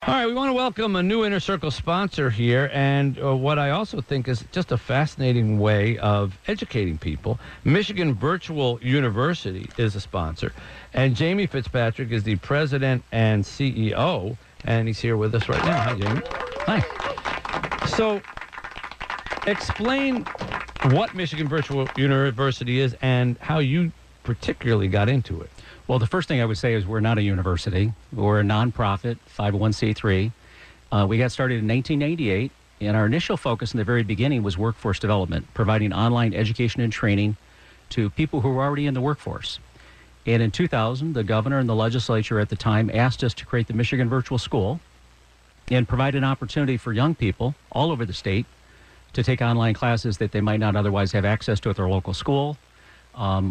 All right, we want to welcome a new Inner Circle sponsor here, and what I also think is just a fascinating way of educating people. Michigan Virtual University is a sponsor, and Jamey Fitzpatrick is the president and CEO, and he's here with us right now. Hi, Jamey. Hi. So, explain what Michigan Virtual University is and how you particularly got into it. Well, the first thing I would say is we're not a university. We're a nonprofit, 501c3. We got started in 1998, and our initial focus in the very beginning was workforce development, providing online education and training to people who were already in the workforce. And in 2000, the governor and the legislature at the time asked us to create the Michigan Virtual School and provide an opportunity for young people all over the state to take online classes that they might not otherwise have access to at their local school.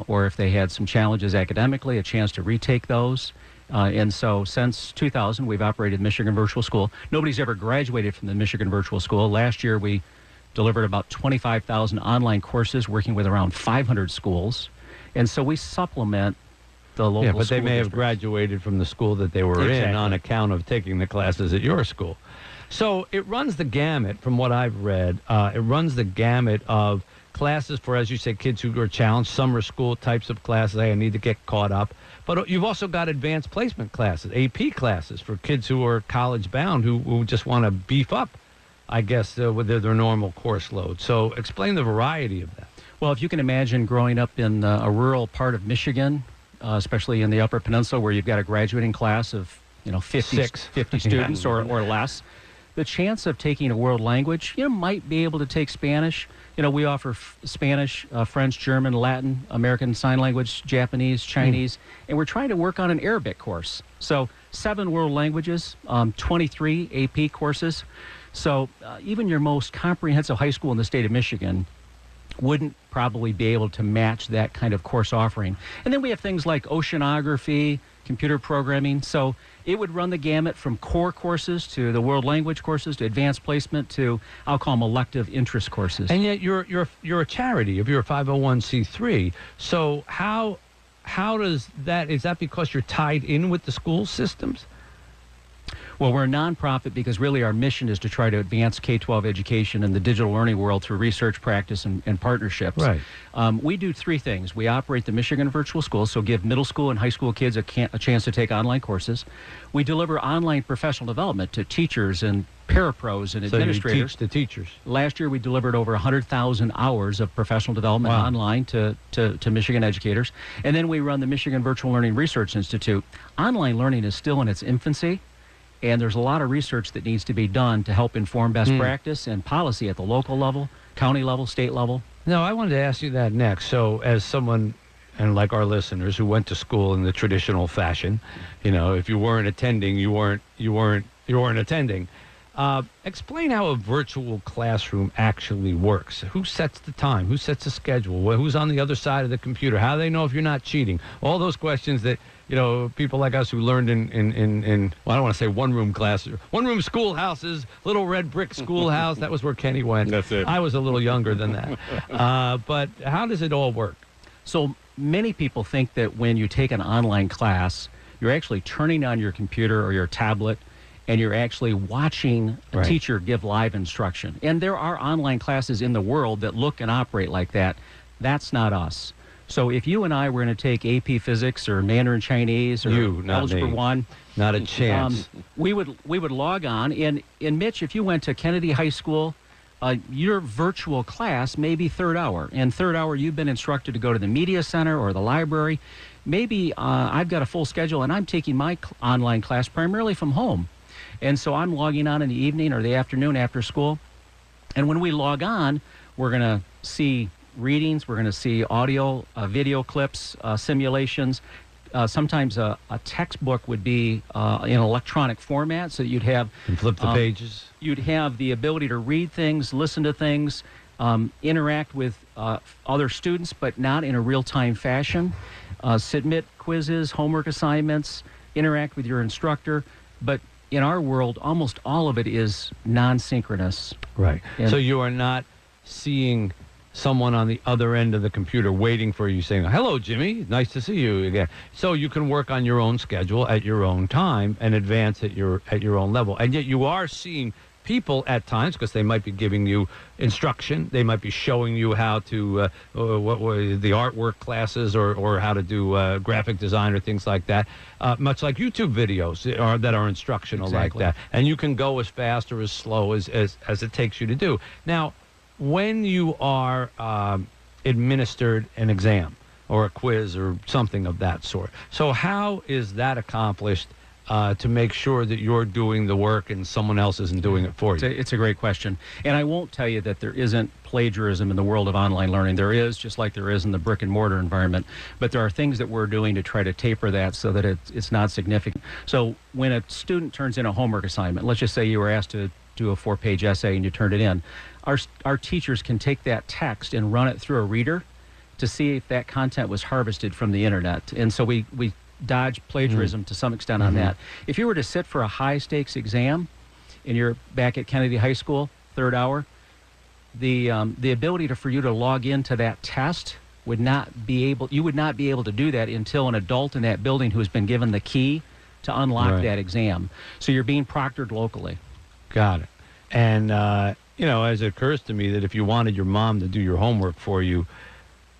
Or if they had some challenges academically, a chance to retake those. And so since 2000, we've operated Michigan Virtual School. Nobody's ever graduated from the Michigan Virtual School. Last year, we delivered about 25,000 online courses, working with around 500 schools. And so we supplement the local Yeah, but school they may have districts. graduated from the school that they were in on account of taking the classes at your school. So it runs the gamut, from what I've read, it runs the gamut of classes for, as you say, kids who are challenged, summer school types of classes. I need to get caught up. But you've also got advanced placement classes, AP classes for kids who are college bound, who just want to beef up, I guess, with their normal course load. So explain the variety of that. Well, if you can imagine growing up in a rural part of Michigan, especially in the Upper Peninsula, where you've got a graduating class of 50 students or less, the chance of taking a world language, might be able to take Spanish. We offer Spanish, French, German, Latin, American Sign Language, Japanese, Chinese, and we're trying to work on an Arabic course. So 7 world languages, 23 AP courses. So even your most comprehensive high school in the state of Michigan wouldn't probably be able to match that kind of course offering. And then we have things like oceanography, computer programming. So it would run the gamut from core courses to the world language courses to advanced placement to, I'll call them, elective interest courses. And yet you're a charity, if you're a 501c3. So how does that, is that because you're tied in with the school systems? Well, we're a nonprofit because really our mission is to try to advance K-12 education in the digital learning world through research, practice, and partnerships. Right. We do 3 things. We operate the Michigan Virtual School, so give middle school and high school kids a chance to take online courses. We deliver online professional development to teachers and parapros and administrators. So you teach the teachers. Last year, we delivered over 100,000 hours of professional development online to Michigan educators. And then we run the Michigan Virtual Learning Research Institute. Online learning is still in its infancy, and there's a lot of research that needs to be done to help inform best practice and policy at the local level, county level, state level. No, I wanted to ask you that next. So as someone, and like our listeners, who went to school in the traditional fashion, if you weren't attending, you weren't attending. Explain how a virtual classroom actually works. Who sets the time? Who sets the schedule? Who's on the other side of the computer? How do they know if you're not cheating? All those questions that, people like us who learned in well, I don't want to say one-room classes, one-room schoolhouses, little red brick schoolhouse. That was where Kenny went. That's it. I was a little younger than that. But how does it all work? So many people think that when you take an online class, you're actually turning on your computer or your tablet and you're actually watching a teacher give live instruction. And there are online classes in the world that look and operate like that. That's not us. So if you and I were going to take AP Physics or Mandarin Chinese or Algebra 1, not a chance. We would log on. And Mitch, if you went to Kennedy High School, your virtual class may be third hour. And third hour, you've been instructed to go to the media center or the library. Maybe I've got a full schedule and I'm taking my online class primarily from home. And so I'm logging on in the evening or the afternoon after school. And when we log on, we're going to see readings, we're going to see audio, video clips, simulations. Sometimes a textbook would be in electronic format, so you'd have... And flip the pages. You'd have the ability to read things, listen to things, interact with other students, but not in a real-time fashion. Submit quizzes, homework assignments, interact with your instructor. But in our world, almost all of it is non-synchronous. Right. So you are not seeing someone on the other end of the computer waiting for you saying, "Hello, Jimmy, nice to see you again." So you can work on your own schedule at your own time and advance at your own level. And yet you are seeing people at times, because they might be giving you instruction, they might be showing you how to what were the artwork classes, or how to do graphic design or things like that, much like YouTube videos that are instructional. Exactly. Like that, and you can go as fast or as slow as it takes you to do. Now, when you are administered an exam or a quiz or something of that sort, so how is that accomplished to make sure that you're doing the work and someone else isn't doing it for you? It's a great question. And I won't tell you that there isn't plagiarism in the world of online learning. There is, just like there is in the brick and mortar environment. But there are things that we're doing to try to taper that so that it's not significant. So when a student turns in a homework assignment, let's just say you were asked to do a 4-page essay and you turned it in, our teachers can take that text and run it through a reader to see if that content was harvested from the internet. And so we dodge plagiarism to some extent on that. If you were to sit for a high-stakes exam and you're back at Kennedy High School, third hour, the ability for you to log into that test you would not be able to do that until an adult in that building who has been given the key to unlock that exam. So you're being proctored locally. Got it. And, as it occurs to me that if you wanted your mom to do your homework for you,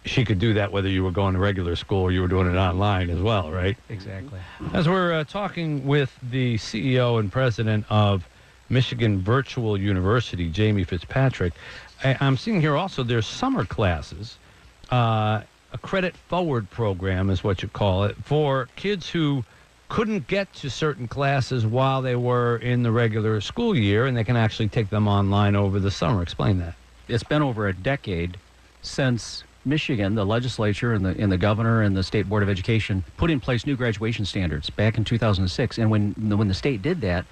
she could do that whether you were going to regular school or you were doing it online as well, right? Exactly. As we're talking with the CEO and president of Michigan Virtual University, Jamey Fitzpatrick, I'm seeing here also there's summer classes, a credit forward program is what you call it, for kids who couldn't get to certain classes while they were in the regular school year, and they can actually take them online over the summer. Explain that. It's been over a decade since Michigan, the legislature and the governor and the State Board of Education put in place new graduation standards back in 2006. And when the state did that,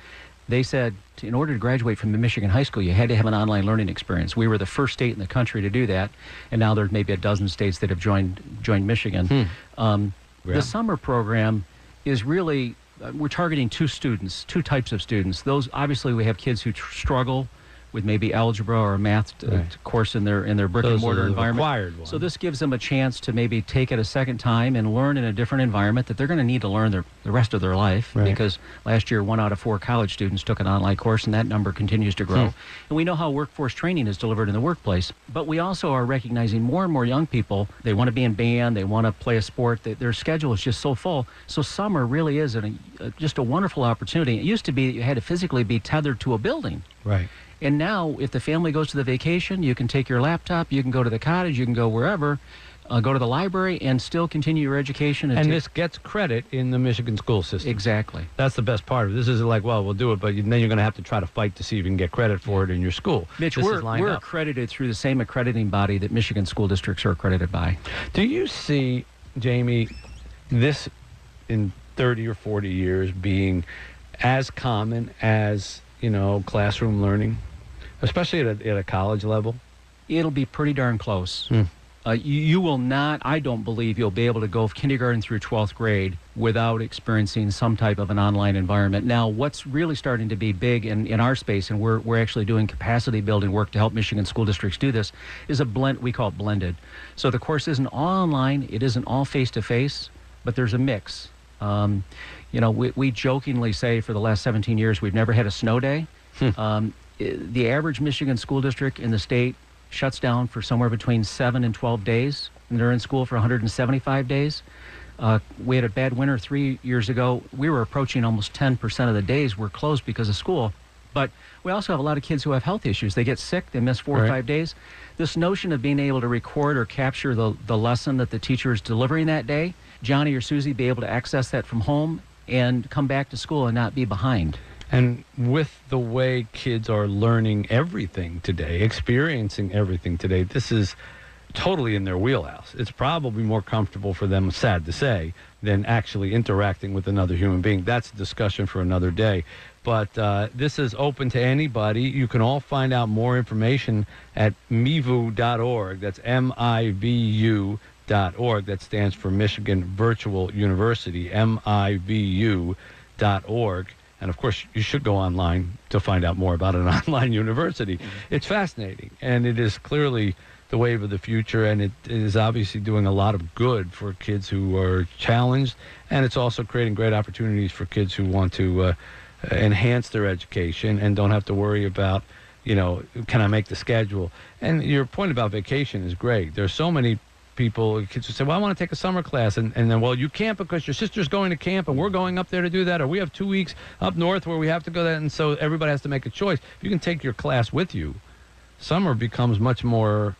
they said in order to graduate from the Michigan high school, you had to have an online learning experience. We were the first state in the country to do that, and now there's maybe a dozen states that have joined Michigan. The summer program is really we're targeting two types of students. Those obviously we have kids who struggle with maybe algebra or a math course in their brick and mortar environment. So this gives them a chance to maybe take it a second time and learn in a different environment that they're going to need to learn the rest of their life. Because last year 1 out of 4 college students took an online course, and that number continues to grow. And we know how workforce training is delivered in the workplace. But we also are recognizing more and more young people, they want to be in band, they want to play a sport, their schedule is just so full. So summer really is just a wonderful opportunity. It used to be that you had to physically be tethered to a building. Right. And now, if the family goes to the vacation, you can take your laptop, you can go to the cottage, you can go wherever, go to the library, and still continue your education. And this gets credit in the Michigan school system. Exactly. That's the best part of it. This isn't like, well, we'll do it, but then you're going to have to try to fight to see if you can get credit for it in your school. Mitch, we're accredited through the same accrediting body that Michigan school districts are accredited by. Do you see, Jamey, this in 30 or 40 years being as common as, classroom learning, especially at a college level? It'll be pretty darn close. You will not, I don't believe you'll be able to go kindergarten through 12th grade without experiencing some type of an online environment. Now, what's really starting to be big in our space, and we're actually doing capacity building work to help Michigan school districts do this, is a blend. We call it blended. So the course isn't all online, it isn't all face-to-face, but there's a mix. We jokingly say for the last 17 years we've never had a snow day. The average Michigan school district in the state shuts down for somewhere between 7 and 12 days, and they're in school for 175 days. We had a bad winter 3 years ago. We were approaching almost 10% of the days were closed because of school. But we also have a lot of kids who have health issues. They get sick, they miss 4 or 5 days. This notion of being able to record or capture the lesson that the teacher is delivering that day, Johnny or Susie be able to access that from home and come back to school and not be behind. And with the way kids are learning everything today, experiencing everything today, this is totally in their wheelhouse. It's probably more comfortable for them, sad to say, than actually interacting with another human being. That's a discussion for another day. But this is open to anybody. You can all find out more information at MVU.org. That's MIVU.org. That stands for Michigan Virtual University, MIVU.org. And, of course, you should go online to find out more about an online university. It's fascinating, and it is clearly the wave of the future, and it is obviously doing a lot of good for kids who are challenged, and it's also creating great opportunities for kids who want to enhance their education and don't have to worry about, can I make the schedule? And your point about vacation is great. There's so many people, kids who say, well, I want to take a summer class, and then, well, you can't because your sister's going to camp and we're going up there to do that, or we have 2 weeks up north where we have to go there, and so everybody has to make a choice. If you can take your class with you, summer becomes much more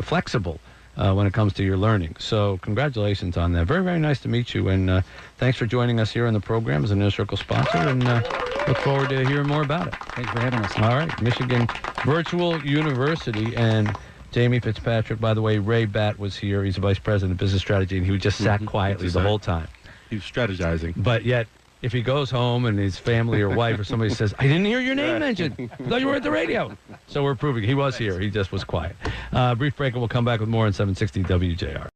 flexible when it comes to your learning. So congratulations on that. Very, very nice to meet you, and thanks for joining us here on the program as an Inner Circle sponsor, and look forward to hearing more about it. Thanks for having us. All right, Michigan Virtual University, and Jamey Fitzpatrick. By the way, Ray Batt was here. He's the Vice President of Business Strategy, and he just sat quietly the whole time. He was strategizing. But yet, if he goes home and his family or wife or somebody says, I didn't hear your name mentioned. I thought you were at the radio. So we're proving he was here. He just was quiet. Brief break, and we'll come back with more on 760 WJR.